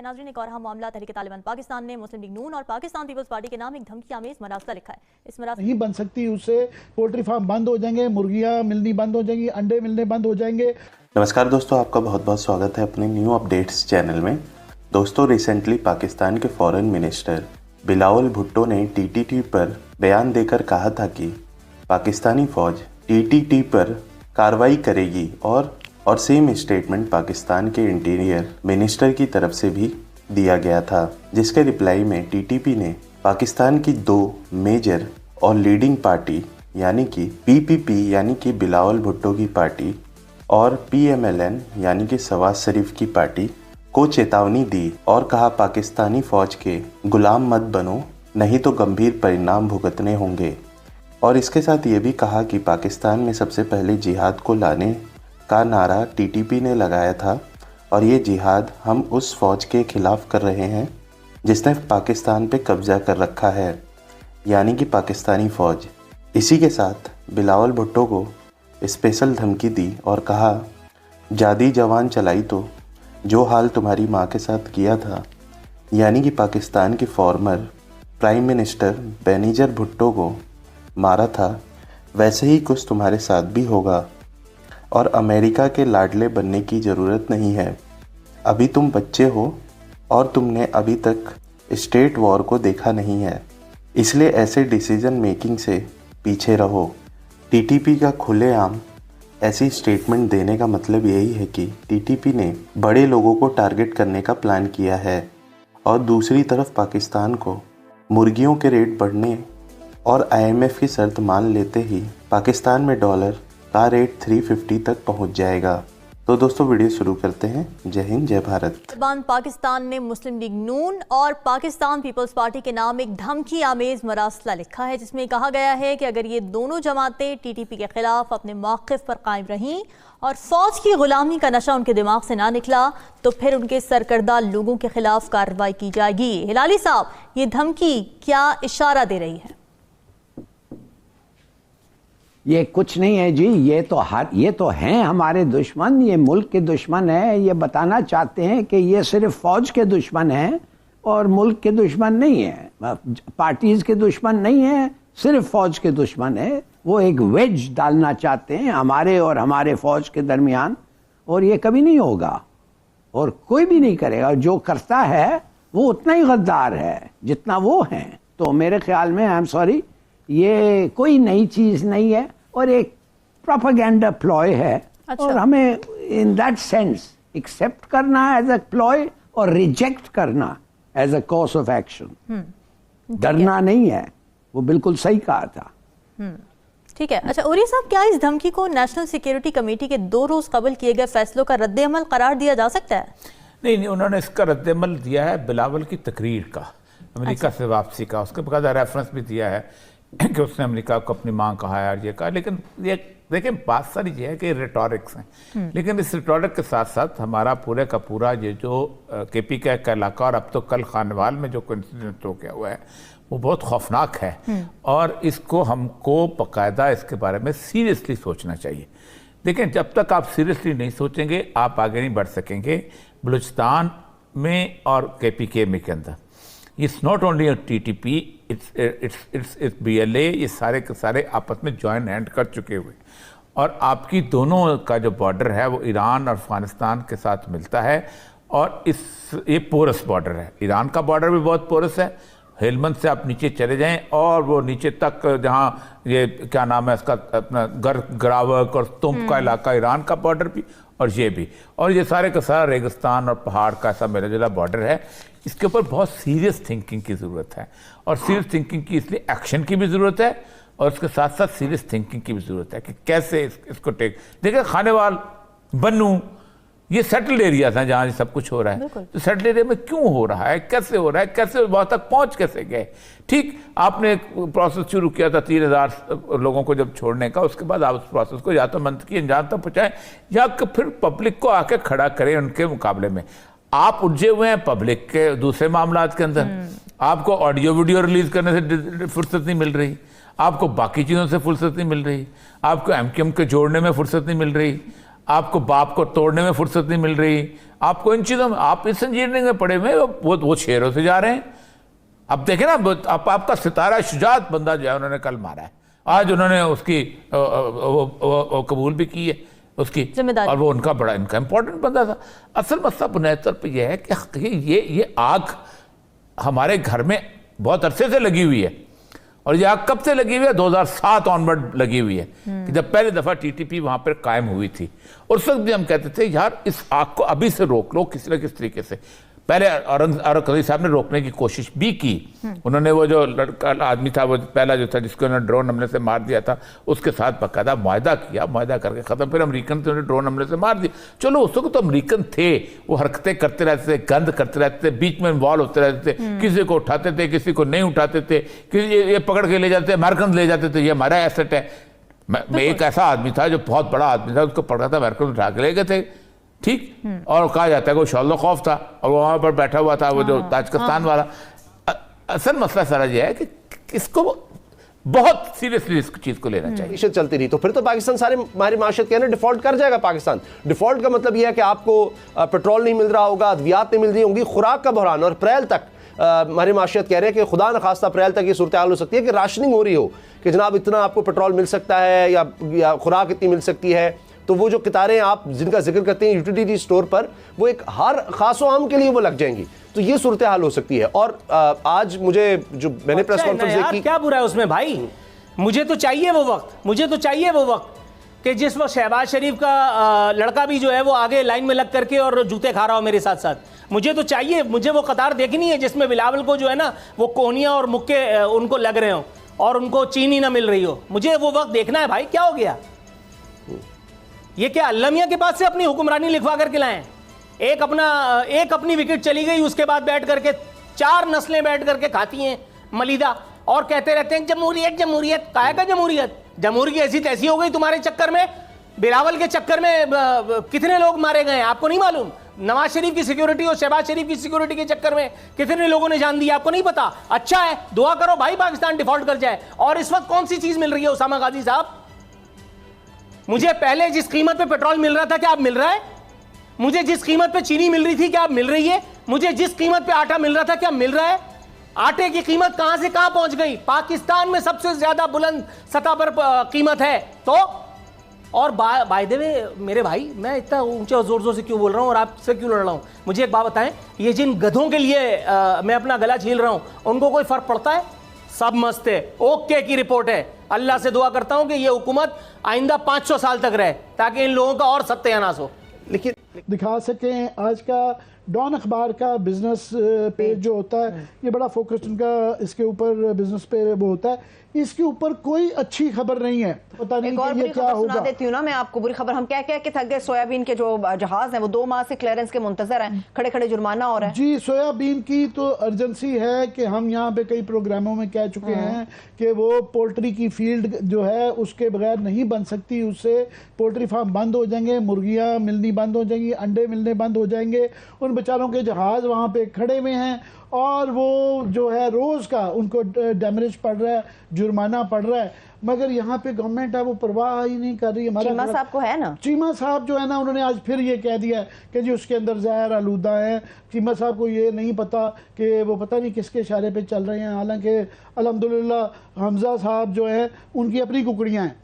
नाज़रीन, एक और अहम मामला तहरीक तालिबान पाकिस्तान ने मुस्लिम लीग नून और पाकिस्तान पीपल्स पार्टी के नाम एक धमकी आमेज मरासला लिखा है। इस मरासला नहीं बन सकती, उससे पोल्ट्री फार्म बंद हो जाएंगे, मुर्गियां मिलनी बंद हो जाएंगी, अंडे मिलने बंद हो जाएंगे। नमस्कार दोस्तों, आपका बहुत बहुत स्वागत है अपने न्यू अपडेट्स चैनल में। दोस्तों, रिसेंटली पाकिस्तान के फॉरेन मिनिस्टर बिलावल भुट्टो ने टीटीपी पर बयान देकर कहा था कि पाकिस्तानी फौज टीटीपी पर कार्रवाई करेगी और सेम स्टेटमेंट पाकिस्तान के इंटीरियर मिनिस्टर की तरफ से भी दिया गया था, जिसके रिप्लाई में टीटीपी ने पाकिस्तान की दो मेजर और लीडिंग पार्टी यानी कि पीपीपी यानी कि बिलावल भुट्टो की पार्टी और पीएमएलएन यानी कि शहबाज शरीफ की पार्टी को चेतावनी दी और कहा पाकिस्तानी फौज के गुलाम मत बनो, नहीं तो गंभीर परिणाम भुगतने होंगे। और इसके साथ ये भी कहा कि पाकिस्तान में सबसे पहले जिहाद को लाने का नारा टीटीपी ने लगाया था और ये जिहाद हम उस फौज के खिलाफ कर रहे हैं जिसने पाकिस्तान पे कब्जा कर रखा है, यानी कि पाकिस्तानी फ़ौज। इसी के साथ बिलावल भुट्टो को स्पेशल धमकी दी और कहा, जादी जवान चलाई तो जो हाल तुम्हारी माँ के साथ किया था, यानी कि पाकिस्तान के फॉर्मर प्राइम मिनिस्टर बेनीजर भुट्टो को मारा था, वैसे ही कुछ तुम्हारे साथ भी होगा। और अमेरिका के लाडले बनने की ज़रूरत नहीं है, अभी तुम बच्चे हो और तुमने अभी तक स्टेट वॉर को देखा नहीं है, इसलिए ऐसे डिसीजन मेकिंग से पीछे रहो। टीटीपी का खुलेआम ऐसी स्टेटमेंट देने का मतलब यही है कि टीटीपी ने बड़े लोगों को टारगेट करने का प्लान किया है और दूसरी तरफ पाकिस्तान को मुर्गियों के रेट बढ़ने और आईएमएफ की शर्त मान लेते ही पाकिस्तान में डॉलर का रेट 350 तक पहुंच जाएगा। तो दोस्तों, वीडियो शुरू करते हैं। जय हिंद, जय भारत। तालिबान पाकिस्तान ने मुस्लिम लीग नून और पाकिस्तान पीपल्स पार्टी के नाम एक धमकी आमेज मरासला लिखा है, जिसमें कहा गया है कि अगर ये दोनों जमातें टीटीपी के खिलाफ अपने मौक़िफ़ पर कायम रहीं और फौज की गुलामी का नशा उनके दिमाग से ना निकला तो फिर उनके सरकर्दा लोगों के खिलाफ कार्रवाई की जाएगी। हिलाली साहब, ये धमकी क्या इशारा दे रही है? ये कुछ नहीं है जी, ये तो हैं हमारे दुश्मन, ये मुल्क के दुश्मन है। ये बताना चाहते हैं कि ये सिर्फ फौज के दुश्मन हैं और मुल्क के दुश्मन नहीं है, पार्टीज के दुश्मन नहीं है, सिर्फ फौज के दुश्मन है। वो एक वेज डालना चाहते हैं हमारे और हमारे फौज के दरमियान, और ये कभी नहीं होगा और कोई भी नहीं करेगा। जो करता है वो उतना ही गद्दार है जितना वो हैं। तो मेरे ख्याल में, आई एम सॉरी, ये कोई नई चीज नहीं है और एक प्रोपेगेंडा प्लॉय है। अच्छा। और हमें इन दैट सेंस एक्सेप्ट करना एज अ प्लॉय और रिजेक्ट करना as a course of action. डरना नहीं है, वो बिल्कुल सही कहा था। ठीक है। अच्छा उरी साहब, क्या इस धमकी को नेशनल सिक्योरिटी कमेटी के 2 रोज कबल किए गए फैसलों का रद्द-ए-अमल करार दिया जा सकता है? नहीं, उन्होंने इसका रद्द-ए-अमल दिया है बिलावल की तकरीर का, अमेरिका से वापसी का। उसके बकायदा रेफरेंस भी दिया है कि उसने अमेरिका को अपनी मां कहा है और ये कहा। लेकिन ये देखिए, बात सारी ये है कि रिटॉरिक्स हैं, लेकिन इस रिटॉरिक के साथ साथ हमारा पूरे का पूरा ये जो केपी का इलाका और अब तो कल खानवाल में जो इंसिडेंट हो गया हुआ है वो बहुत खौफनाक है और इसको हमको बाकायदा इसके बारे में सीरियसली सोचना चाहिए। देखें, जब तक आप सीरियसली नहीं सोचेंगे आप आगे नहीं बढ़ सकेंगे। बलूचिस्तान में और केपीके में के अंदर it's not only a TTP, it's BLA, ये सारे के सारे आपस में जॉइन हैंड कर चुके हुए और आपकी दोनों का जो बॉर्डर है वो ईरान और अफगानिस्तान के साथ मिलता है और ये पोरस बॉर्डर है। ईरान का बॉर्डर भी बहुत पोरस है, हेलमंद से आप नीचे चले जाएं और वो नीचे तक जहाँ ये क्या नाम है इसका, अपना ग्रावक और तुम का इलाका, ईरान का बॉर्डर भी और ये भी, और ये सारे का सारा रेगिस्तान और पहाड़ का ऐसा मेरा जुला बॉर्डर है। इसके ऊपर बहुत सीरियस थिंकिंग की ज़रूरत है और सीरियस थिंकिंग की इसलिए एक्शन की भी ज़रूरत है और उसके साथ साथ सीरियस थिंकिंग की भी ज़रूरत है कि कैसे इसको देखिए, खानेवाल, बन्नू, ये सेटल्ड एरिया था जहाँ सब कुछ हो रहा है, तो सेटल्ड एरिया में क्यों हो रहा है, कैसे हो रहा है, कैसे वहाँ तक पहुँच कैसे गए? ठीक, आपने एक प्रोसेस शुरू किया था 3000 लोगों को जब छोड़ने का, उसके बाद आप उस प्रोसेस को या तो मंत्र की अंजाम तक पहुँचाएं या फिर पब्लिक को आके खड़ा करें उनके मुकाबले में। आप उलझे हुए हैं पब्लिक के दूसरे मामलात के अंदर, आपको ऑडियो वीडियो रिलीज करने से फुर्सत नहीं मिल रही, आपको बाकी चीज़ों से फुर्सत नहीं मिल रही, आपको एमक्यूएम के जोड़ने में फुर्सत नहीं मिल रही, आपको बाप को तोड़ने में फुर्सत नहीं मिल रही, आपको इन चीज़ों में, आप इस इंजीनियरिंग में पढ़े हुए, वो शेरों से जा रहे हैं। अब देखें ना, आपका सितारा शुजात बंदा जो है उन्होंने कल मारा है, आज उन्होंने उसकी कबूल भी की है उसकी जिम्मेदारी, और वो इनका इंपॉर्टेंट बंदा था। असल मसला बुनियादी तौर पर यह है कि ये आग हमारे घर में बहुत अरसे से लगी हुई है, और ये आग कब से लगी हुई है? 2007 ऑनवर्ड लगी हुई है कि जब पहली दफ़ा टीटीपी वहाँ पर कायम हुई थी। उस वक्त भी हम कहते थे यार इस आग को अभी से रोक लो किसी न किसी तरीके से। पहले औरंगजेब साहब ने रोकने की कोशिश भी की, उन्होंने वो जो लड़का आदमी था, वो पहला जो था जिसको उन्होंने ड्रोन हमले से मार दिया था, उसके साथ बाकायदा मुआहदा किया, मुआहदा करके ख़त्म। फिर अमेरिकन थे, उन्हें ड्रोन हमले से मार दिया। चलो उस वक्त तो अमेरिकन थे, वो हरकतें करते रहते थे, गंद करते रहते थे, बीच में इन्वॉल्व होते रहते थे, किसी को उठाते थे, किसी को नहीं उठाते थे, ये पकड़ के ले जाते, अमेरिकन ले जाते थे, ये हमारा एसेट है। मैं एक ऐसा आदमी था जो बहुत बड़ा आदमी था, उसको पकड़ा था, अमेरिकन उठा के ले गए थे, ठीक। और कहा जाता है कि वो शाल्लो खौफ था और वो वहां पर बैठा हुआ था, वो जो ताजिकिस्तान वाला। असल मसला सारा ये है कि इसको बहुत सीरियसली इस चीज को लेना चाहिए। चलती रही तो फिर तो पाकिस्तान सारे हमारी माशरत के अंदर डिफॉल्ट कर जाएगा। पाकिस्तान डिफॉल्ट का मतलब यह है कि आपको पेट्रोल नहीं मिल रहा होगा, अद्वियात नहीं मिल रही होंगी, खुराक का बहरान। और अप्रैल तक हमारी माशरत कह रहे हैं कि खुदा न खास्ता अप्रैल तक ये सूरत हाल हो सकती है कि राशनिंग हो रही हो कि जनाब इतना आपको पेट्रोल मिल सकता है या खुराक इतनी मिल सकती है। तो वो जो कितारें आप जिनका जिक्र करते हैं यूटिलिटी स्टोर पर, वो एक हर खासो आम के लिए वो लग जाएंगी। तो ये सूरत हाल हो सकती है। और आज मुझे जो मैंने प्रेस कॉन्फ्रेंस की, क्या बुरा है उसमें भाई? मुझे तो चाहिए वो वक्त कि जिस वक्त शहबाज शरीफ का लड़का भी जो है वो आगे लाइन में लग करके और जूते खा रहा हो मेरे साथ साथ। मुझे तो चाहिए, मुझे वो कतार देखनी है जिसमें बिलावल को जो है ना वो कोहनियाँ और मुक्के उनको लग रहे हो और उनको चीनी ना मिल रही हो। मुझे वो वक्त देखना है भाई। क्या हो गया? ये क्या अल्लाह मियां के पास से अपनी हुक्मरानी लिखवा करके लाएं? एक अपनी विकेट चली गई, उसके बाद बैठ करके 4 नस्लें बैठ करके खाती हैं मलिदा और कहते रहते हैं जमहूरियत जमहूरियत। काहे का जमहूरियत? जमहूरी ऐसी तैसी हो गई तुम्हारे चक्कर में। बिलावल के चक्कर में कितने लोग मारे गए आपको नहीं मालूम? नवाज शरीफ की सिक्योरिटी और शहबाज शरीफ की सिक्योरिटी के चक्कर में कितने लोगों ने जान दी आपको नहीं पता? अच्छा है, दुआ करो भाई पाकिस्तान डिफॉल्ट कर जाए। और इस वक्त कौन सी चीज मिल रही है उसामा गाजी साहब? मुझे पहले जिस कीमत पे पेट्रोल मिल रहा था क्या अब मिल रहा है? मुझे जिस कीमत पे चीनी मिल रही थी क्या अब मिल रही है? मुझे जिस कीमत पे आटा मिल रहा था क्या मिल रहा है? आटे की कीमत कहां से कहां पहुंच गई? पाकिस्तान में सबसे ज्यादा बुलंद सतह पर कीमत है। तो और बाय द वे मेरे भाई, मैं इतना ऊंचे जोर जोर से क्यों बोल रहा हूं और आपसे क्यों लड़ रहा हूं? मुझे एक बात बताएं, ये जिन गधों के लिए मैं अपना गला छील रहा हूं, उनको कोई फर्क पड़ता है? सब मस्त है, ओके की रिपोर्ट है। अल्लाह से दुआ करता हूं कि ये हुकूमत आइंदा 500 साल तक रहे ताकि इन लोगों का और सत्यानाश हो। लेकिन दिखा सकें आज का डॉन अखबार का बिजनेस पेज जो होता है, ये बड़ा फोकस्ड उनका इसके ऊपर बिजनेस पे वो होता है, इसके ऊपर कोई अच्छी खबर नहीं है। पता नहीं कि ये क्या होगा। सुना देती हूँ ना मैं आपको बुरी खबर। हम कह के थक गए। सोयाबीन के जो जहाज हैं वो 2 माह से क्लियरेंस के मुंतजर हैं, खड़े खड़े जुर्माना हो रहा है। जी, सोयाबीन की तो अर्जेंसी है कि हम यहाँ पे कई प्रोग्रामों में कह चुके हैं कि वो पोल्ट्री की फील्ड जो है उसके बगैर नहीं बन सकती। उससे पोल्ट्री फार्म बंद हो जाएंगे, मुर्गियाँ मिलनी बंद हो जाएंगी, अंडे मिलने बंद हो जाएंगे। उन बेचारों के जहाज वहाँ पे खड़े हुए हैं और वो जो है रोज़ का उनको डैमेज पड़ रहा है, जुर्माना पड़ रहा है। मगर यहाँ पे गवर्नमेंट है वो परवाह ही नहीं कर रही है। चीमा साहब को है ना, चीमा साहब जो है ना, उन्होंने आज फिर ये कह दिया कि जी उसके अंदर जहर आलूदा है। चीमा साहब को ये नहीं पता कि वो पता नहीं किसके इशारे पे चल रहे हैं। हालांकि अल्हम्दुलिल्लाह हमजा साहब जो है उनकी अपनी कुकड़ियाँ हैं।